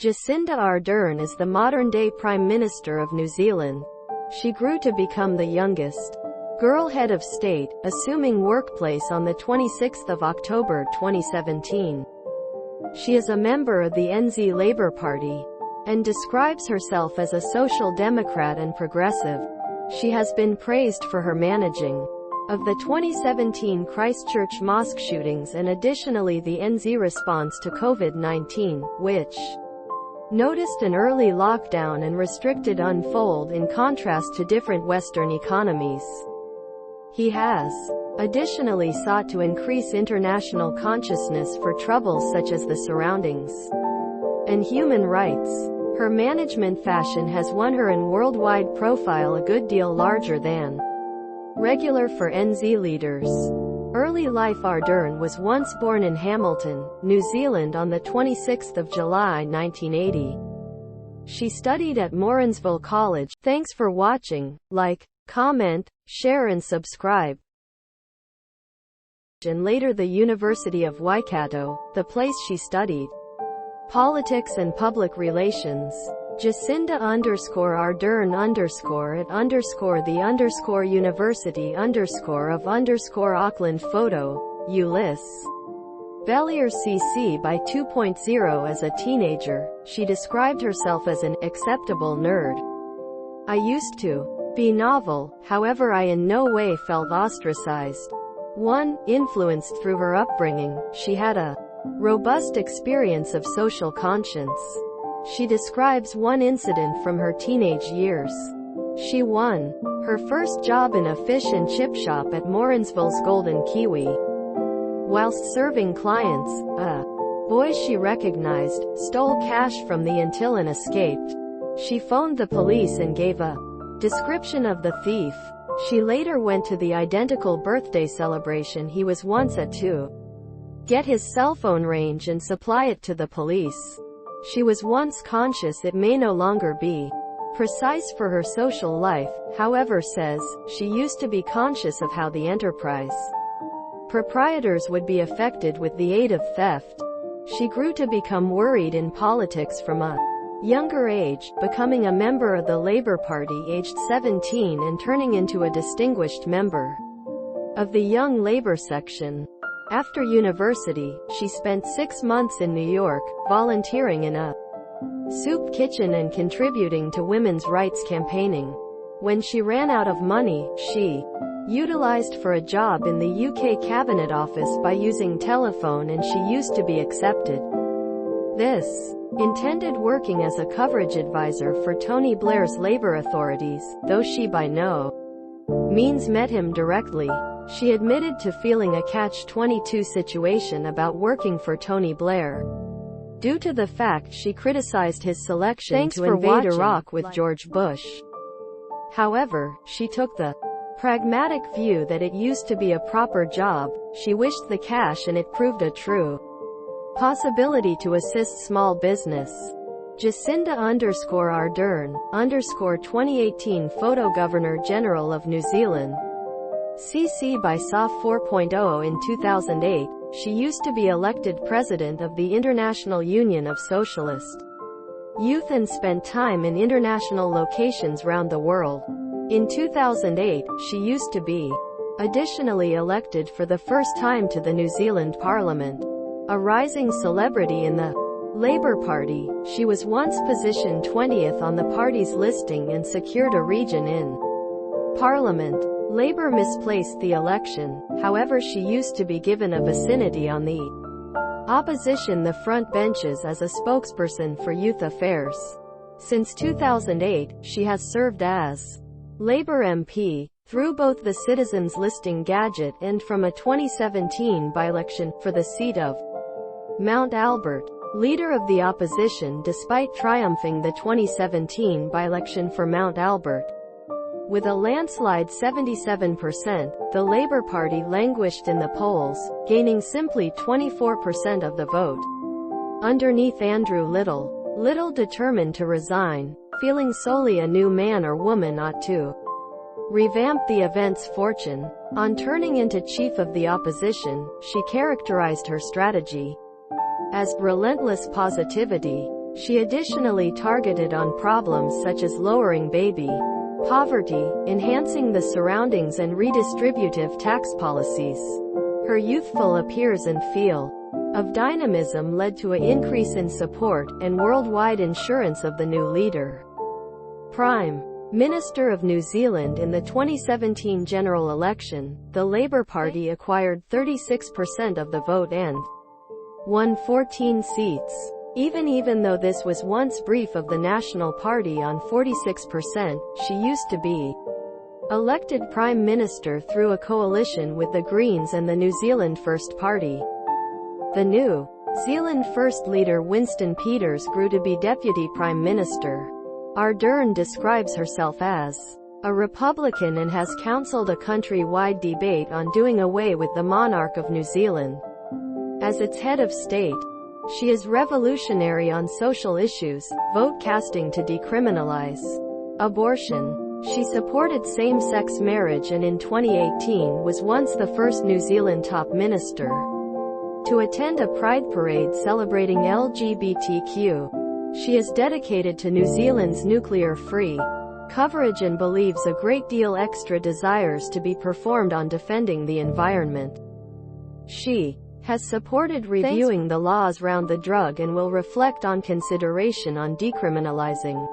Jacinda Ardern is the modern-day Prime Minister of New Zealand. She grew to become the youngest girl head of state, assuming workplace on the 26th of October 2017. She is a member of the NZ Labour Party and describes herself as a social democrat and progressive. She has been praised for her managing of the 2017 Christchurch mosque shootings and additionally the NZ response to COVID-19, which noticed an early lockdown and restricted unfold in contrast to different Western economies. He has additionally sought to increase international consciousness for troubles such as the surroundings and human rights. Her management fashion has won her in worldwide profile a good deal larger than regular for NZ leaders. Early life Ardern was once born in Hamilton, New Zealand on the 26th of July 1980. She studied at Morrinsville College. Thanks for watching. Like, comment, share and subscribe. And later the University of Waikato, the place she studied politics and public relations. Jacinda_Ardern_ at _the _university _ of Auckland. Photo, Ulysse Bellier CC by 2.0. As a teenager, she described herself as an acceptable nerd. I used to be novel, however I in no way felt ostracized. 1. Influenced through her upbringing, she had a robust experience of social conscience. She describes one incident from her teenage years. She won her first job in a fish and chip shop at Morrinsville's Golden Kiwi. Whilst serving clients, a boy she recognized stole cash from the until and escaped. She phoned the police and gave a description of the thief. She later went to the identical birthday celebration he was once at to get his cell phone range and supply it to the police. She was once conscious it may no longer be precise for her social life, however says, she used to be conscious of how the enterprise proprietors would be affected with the aid of theft. She grew to become worried in politics from a younger age, becoming a member of the Labour Party aged 17 and turning into a distinguished member of the Young Labour section. After university, she spent 6 months in New York, volunteering in a soup kitchen and contributing to women's rights campaigning. When she ran out of money, she utilized for a job in the UK Cabinet Office by using telephone, and she used to be accepted. This intended working as a coverage advisor for Tony Blair's Labour authorities, though she by no means met him directly. She admitted to feeling a catch-22 situation about working for Tony Blair, due to the fact she criticized his selection to invade Iraq with George Bush. However, she took the pragmatic view that it used to be a proper job. She wished the cash and it proved a true possibility to assist small business. Jacinda_Ardern, 2018 Photo Governor General of New Zealand. CC by SA 4.0 in 2008, she used to be elected President of the International Union of Socialist Youth and spent time in international locations round the world. In 2008, she used to be additionally elected for the first time to the New Zealand Parliament. A rising celebrity in the Labour Party, she was once positioned 20th on the party's listing and secured a region in Parliament. Labour misplaced the election, however she used to be given a vicinity on the opposition the front benches as a spokesperson for youth affairs. Since 2008, she has served as Labour MP, through both the Citizens Listing Gadget and from a 2017 by-election, for the seat of Mount Albert. Leader of the opposition despite triumphing the 2017 by-election for Mount Albert with a landslide 77%, the Labour Party languished in the polls, gaining simply 24% of the vote. Underneath Andrew Little determined to resign, feeling solely a new man or woman ought to revamp the event's fortune. On turning into chief of the opposition, she characterized her strategy as relentless positivity. She additionally targeted on problems such as lowering baby poverty, enhancing the surroundings and redistributive tax policies. Her youthful appearance and feel of dynamism led to an increase in support and worldwide assurance of the new leader. Prime Minister of New Zealand. In the 2017 general election, the Labour Party acquired 36% of the vote and won 14 seats. Even though this was once brief of the National Party on 46%, she used to be elected Prime Minister through a coalition with the Greens and the New Zealand First Party. The New Zealand First leader Winston Peters grew to be Deputy Prime Minister. Ardern describes herself as a Republican and has counselled a country-wide debate on doing away with the monarch of New Zealand. As its head of state, she is revolutionary on social issues, vote casting to decriminalize abortion. She supported same-sex marriage and in 2018 was once the first New Zealand top minister to attend a pride parade celebrating LGBTQ. She is dedicated to New Zealand's nuclear-free coverage and believes a great deal extra desires to be performed on defending the environment. She has supported reviewing the laws around the drug and will reflect on consideration on decriminalizing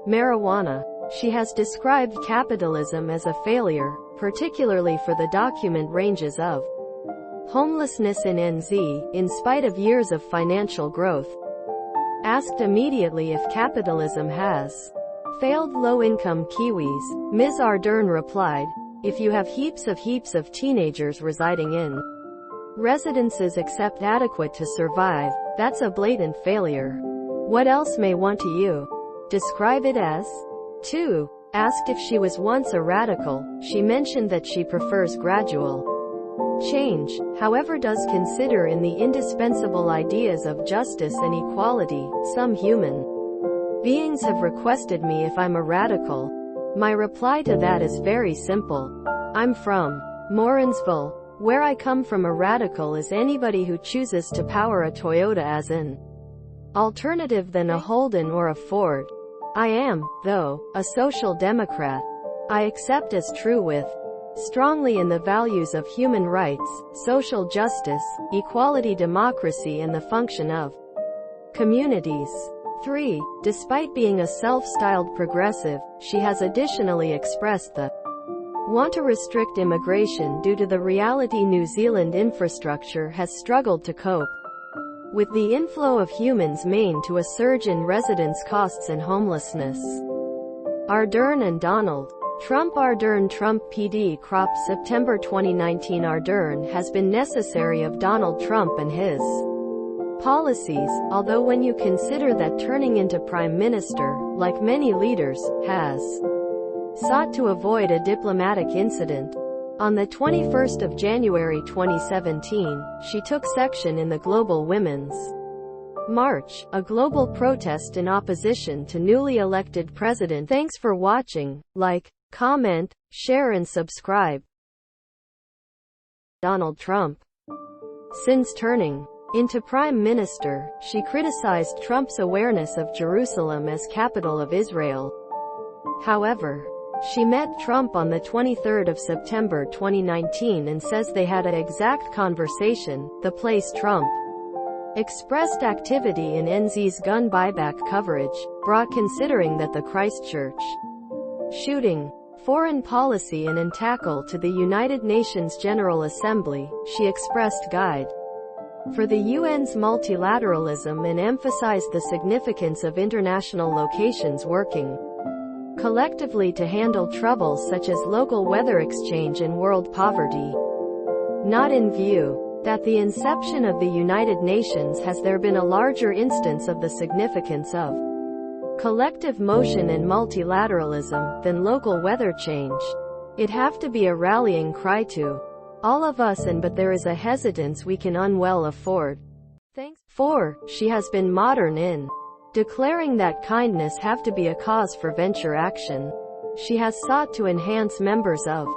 marijuana. She has described capitalism as a failure, particularly for the document ranges of homelessness in NZ, in spite of years of financial growth. Asked immediately if capitalism has failed low-income Kiwis, Ms. Ardern replied, "If you have heaps of teenagers residing in residences except adequate to survive, that's a blatant failure. What else may want to you describe it as?" 2. Asked if she was once a radical, she mentioned that she prefers gradual change, however does consider in the indispensable ideas of justice and equality. Some human beings have requested me if I'm a radical. My reply to that is very simple. I'm from Morrinsville. Where I come from. A radical is anybody who chooses to power a Toyota as an alternative than a Holden or a Ford. I am, though, a social democrat. I accept as true with strongly in the values of human rights, social justice, equality, democracy and the function of communities. 3. Despite being a self-styled progressive, she has additionally expressed the want to restrict immigration due to the reality New Zealand infrastructure has struggled to cope with the inflow of humans, main to a surge in residence costs and homelessness. Ardern and Donald Trump. Ardern Trump PD crop September 2019. Ardern has been necessary of Donald Trump and his policies, although when you consider that turning into Prime Minister, like many leaders, has sought to avoid a diplomatic incident. On the 21st of January 2017, she took section in the Global Women's March, a global protest in opposition to newly elected president. Thanks for watching. Like, comment, share and subscribe. Donald Trump. Since turning into Prime Minister, she criticized Trump's awareness of Jerusalem as capital of Israel. However, she met Trump on the 23rd of September 2019 and says they had an exact conversation. The place Trump expressed activity in NZ's gun buyback coverage brought, considering that the Christchurch shooting, foreign policy and tackle to the United Nations General Assembly. She expressed guide for the UN's multilateralism and emphasized the significance of international locations working collectively to handle troubles such as local weather exchange and world poverty. Not in view that the inception of the United Nations has there been a larger instance of the significance of collective motion and multilateralism than local weather change. It have to be a rallying cry to all of us, and but there is a hesitance we can unwell afford. Thanks. 4. She has been modern in declaring that kindness have to be a cause for venture action. She has sought to enhance members of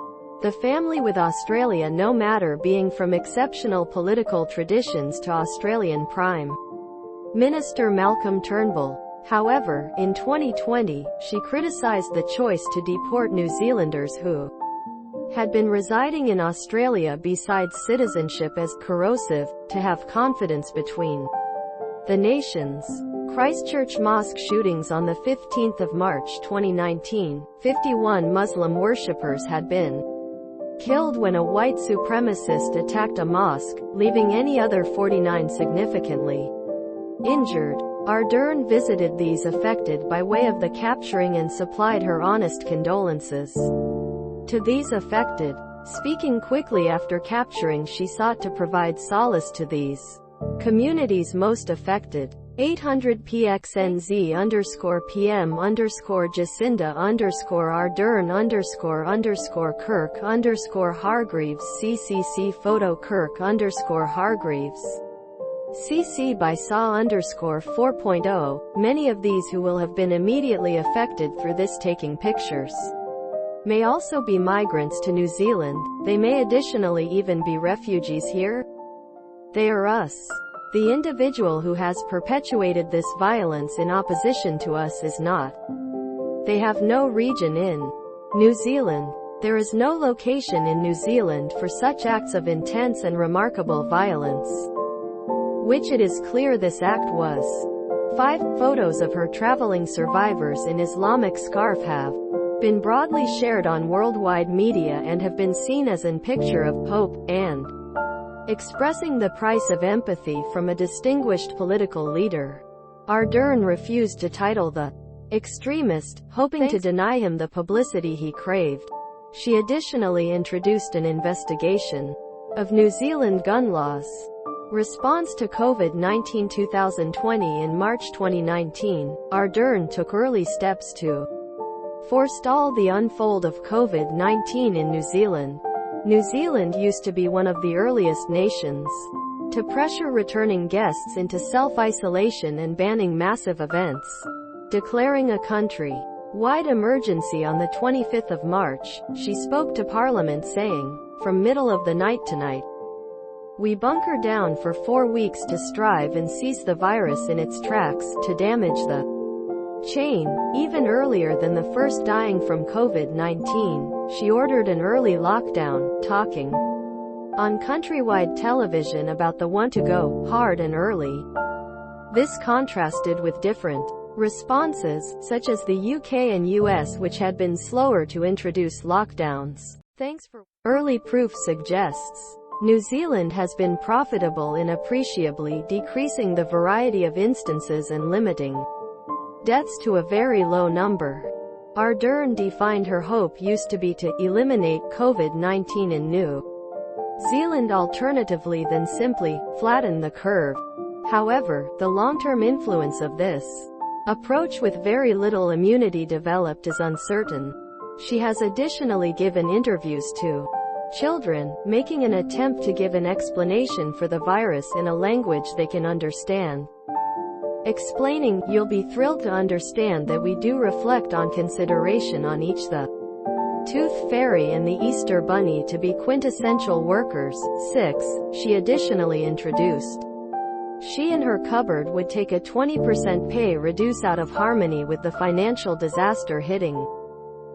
the family with Australia, no matter being from exceptional political traditions to Australian Prime Minister Malcolm Turnbull. However, in 2020, she criticized the choice to deport New Zealanders who had been residing in Australia besides citizenship as corrosive to have confidence between the nations. Christchurch mosque shootings on the 15th of March 2019, 51 Muslim worshippers had been killed when a white supremacist attacked a mosque, leaving any other 49 significantly injured. Ardern visited these affected by way of the capturing and supplied her honest condolences to these affected. Speaking quickly after capturing, she sought to provide solace to these communities most affected. 800pxnz_PM_Ardern_Kirk_Hargreaves CC photo Kirk_Hargreaves CC by SAW_4.0. Many of these who will have been immediately affected through this taking pictures may also be migrants to New Zealand. They may additionally even be refugees here. They are us. The individual who has perpetuated this violence in opposition to us is not. They have no region in New Zealand. There is no location in New Zealand for such acts of intense and remarkable violence, which it is clear this act was. 5 photos of her traveling survivors in Islamic scarf have been broadly shared on worldwide media and have been seen as in picture of Pope, and expressing the price of empathy from a distinguished political leader. Ardern refused to title the extremist, hoping to deny him the publicity he craved. She additionally introduced an investigation of New Zealand gun laws. Response to COVID-19 2020. In March 2019, Ardern took early steps to forestall the unfold of COVID-19 in New Zealand. New Zealand used to be one of the earliest nations to pressure returning guests into self-isolation and banning massive events. Declaring a country-wide emergency on the 25th of March, she spoke to Parliament saying, "From middle of the night tonight, we bunker down for 4 weeks to strive and seize the virus in its tracks, to damage the chain." Even earlier than the first dying from COVID-19, she ordered an early lockdown, talking on countrywide television about the want to go hard and early. This contrasted with different responses, such as the UK and US, which had been slower to introduce lockdowns. Thanks for early proof suggests New Zealand has been profitable in appreciably decreasing the variety of instances and limiting deaths to a very low number. Ardern defined her hope used to be to eliminate COVID-19 in New Zealand alternatively than simply flatten the curve. However, the long-term influence of this approach with very little immunity developed is uncertain. She has additionally given interviews to children, making an attempt to give an explanation for the virus in a language they can understand. Explaining, "You'll be thrilled to understand that we do reflect on consideration on each the Tooth Fairy and the Easter Bunny to be quintessential workers." 6. She additionally introduced she and her cupboard would take a 20% pay reduce out of harmony with the financial disaster hitting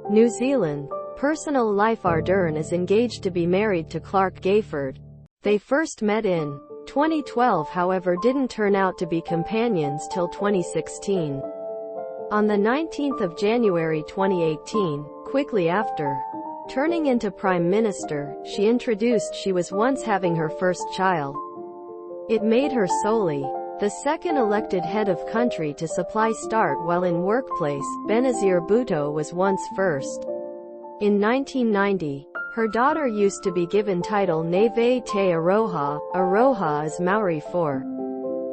New Zealand. Personal life. Ardern is engaged to be married to Clark Gayford. They first met in 2012, however didn't turn out to be companions till 2016. On the 19th of January 2018, quickly after turning into Prime Minister, she introduced she was once having her first child. It made her solely the second elected head of country to supply start while in workplace. Benazir Bhutto was once first. In 1990, her daughter used to be given title Neve Te Aroha. Aroha is Maori for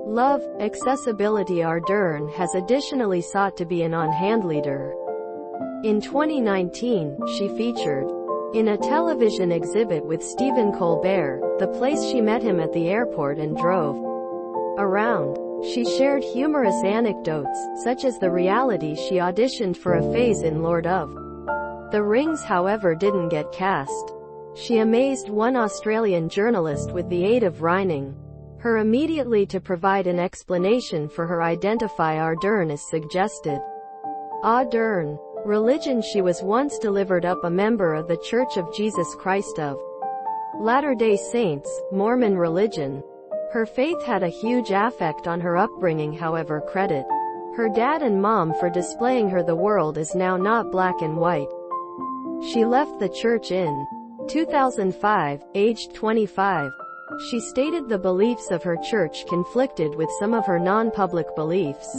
love. Accessibility. Ardern has additionally sought to be an on-hand leader. In 2019, she featured in a television exhibit with Stephen Colbert, the place she met him at the airport and drove around. She shared humorous anecdotes, such as the reality she auditioned for a phase in Lord of the Rings however didn't get cast. She amazed one Australian journalist with the aid of rhyming Her immediately to provide an explanation for her identify Ardern is suggested. Ardern. Religion. She was once delivered up a member of the Church of Jesus Christ of Latter-day Saints, Mormon religion. Her faith had a huge affect on her upbringing. However, credit her dad and mom for displaying her the world is now not black and white. She left the church in 2005, aged 25. She stated the beliefs of her church conflicted with some of her non-public beliefs,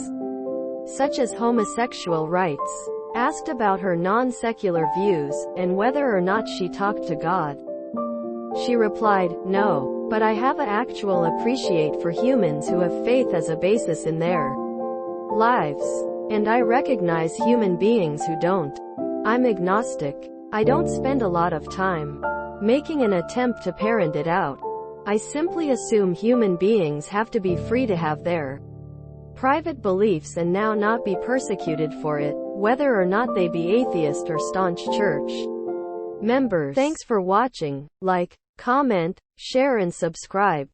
such as homosexual rights. Asked about her non-secular views, and whether or not she talked to God, she replied, "No, but I have a actual appreciate for humans who have faith as a basis in their lives. And I recognize human beings who don't. I'm agnostic. I don't spend a lot of time making an attempt to parent it out. I simply assume human beings have to be free to have their private beliefs and now not be persecuted for it, whether or not they be atheist or staunch church members." Thanks for watching. Like, comment, share and subscribe.